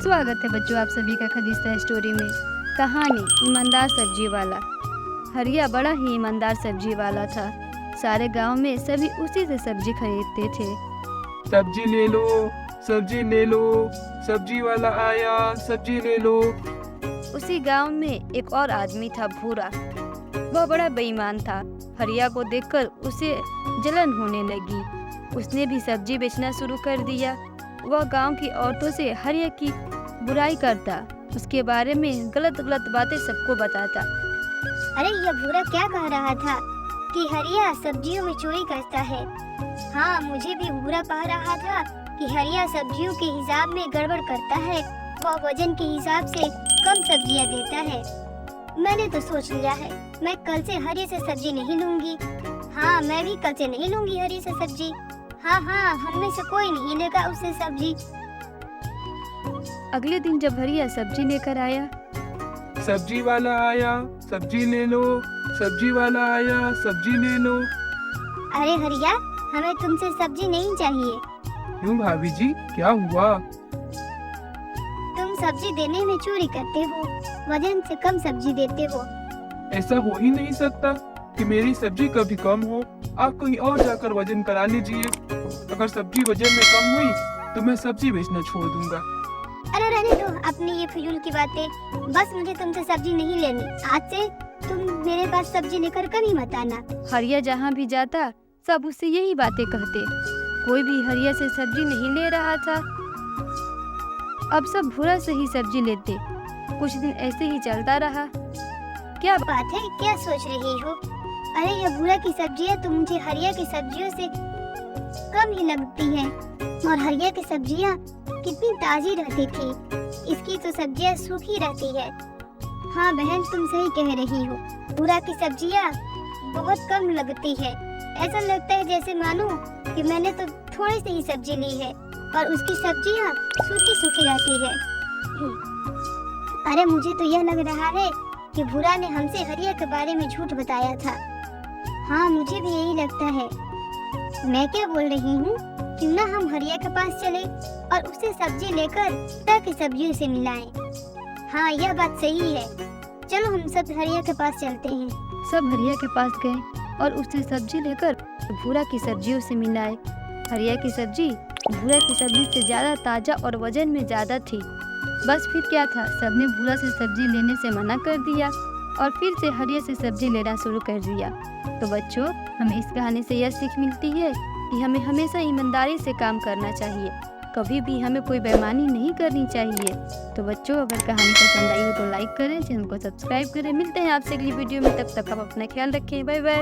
स्वागत है बच्चों आप सभी का खजिस्ता स्टोरी में। कहानी ईमानदार सब्जी वाला। हरिया बड़ा ही ईमानदार सब्जी वाला था। सारे गांव में सभी उसी से सब्जी खरीदते थे। सब्जी ले लो, सब्जी ले लो, सब्जी वाला आया, सब्जी ले लो। उसी गांव में एक और आदमी था, भूरा। वह बड़ा बेईमान था। हरिया को देखकर उसे जलन होने लगी। उसने भी सब्जी बेचना शुरू कर दिया। वह गांव की औरतों से हरिया की बुराई करता, उसके बारे में गलत गलत बातें सबको बताता। अरे यह भूरा क्या कह रहा था कि हरिया सब्जियों में चोरी करता है। हाँ, मुझे भी भूरा कह रहा था कि हरिया सब्जियों के हिसाब में गड़बड़ करता है। वह वजन के हिसाब से कम सब्जियां देता है। मैंने तो सोच लिया है, मैं कल से हरिया से सब्जी नहीं लूंगी। हाँ, मैं भी कल से नहीं लूंगी हरिया से सब्जी। हाँ, हम में से कोई नहीं लेगा उससे सब्जी। अगले दिन जब हरिया सब्जी लेकर आया, सब्जी वाला आया, सब्जी ले लो, सब्जी वाला आया, सब्जी ले लो। अरे हरिया, हमें तुमसे सब्जी नहीं चाहिए। क्यों भाभी जी, क्या हुआ? तुम सब्जी देने में चोरी करते हो, वजन से कम सब्जी देते हो। ऐसा हो ही नहीं सकता कि मेरी सब्जी कभी कम हो। आप कहीं और जाकर वजन करा लीजिए। अगर सब्जी वजन में कम हुई तो मैं सब्जी बेचना छोड़ दूंगा। अरे रहने दो अपनी ये फिजूल की बातें। बस मुझे तुमसे सब्जी नहीं लेनी। आज से तुम मेरे पास सब्जी लेकर कभी मत आना। हरिया जहाँ भी जाता सब उससे यही बातें कहते। कोई भी हरिया से सब्जी नहीं ले रहा था। अब सब भूरा से ही सब्जी लेते। कुछ दिन ऐसे ही चलता रहा। क्या बात है, क्या सोच रही हो? अरे ये भूरा की सब्जियाँ तो मुझे हरिया की सब्जियों से कम ही लगती है। और हरिया की सब्जियाँ कितनी ताजी रहती थी, इसकी तो सब्जियाँ सूखी रहती है। हाँ बहन, तुम सही कह रही हो। भूरा की सब्जियाँ बहुत कम लगती है। ऐसा लगता है जैसे मानो कि मैंने तो थोड़ी सी ही सब्जी ली है और उसकी सब्जियाँ सूखी सूखी रहती है। अरे मुझे तो यह लग रहा है कि भूरा ने हमसे हरिया के बारे में झूठ बताया था। हाँ, मुझे भी यही लगता है। मैं क्या बोल रही हूँ, क्यों ना हम हरिया के पास चले और उसे सब्जी लेकर ताकि सब्जियों से मिलाएं। हाँ, यह बात सही है। चलो हम सब हरिया के पास चलते हैं। सब हरिया के पास गए और उससे सब्जी लेकर भूरा की सब्जियों से मिलाए। हरिया की सब्जी भूरा की सब्जी से ज्यादा ताजा और वजन में ज्यादा थी। बस फिर क्या था, सबने भूरा से सब्जी लेने से मना कर दिया और फिर से हरिया से सब्जी लेना शुरू कर दिया। तो बच्चों, हमें इस कहानी से यह सीख मिलती है कि हमें हमेशा ईमानदारी से काम करना चाहिए। कभी भी हमें कोई बेईमानी नहीं करनी चाहिए। तो बच्चों, अगर कहानी पसंद आई हो तो लाइक करें, चैनल को सब्सक्राइब करें। मिलते हैं आपसे अगली वीडियो में, तब तक आप अपना ख्याल रखें। Bye bye.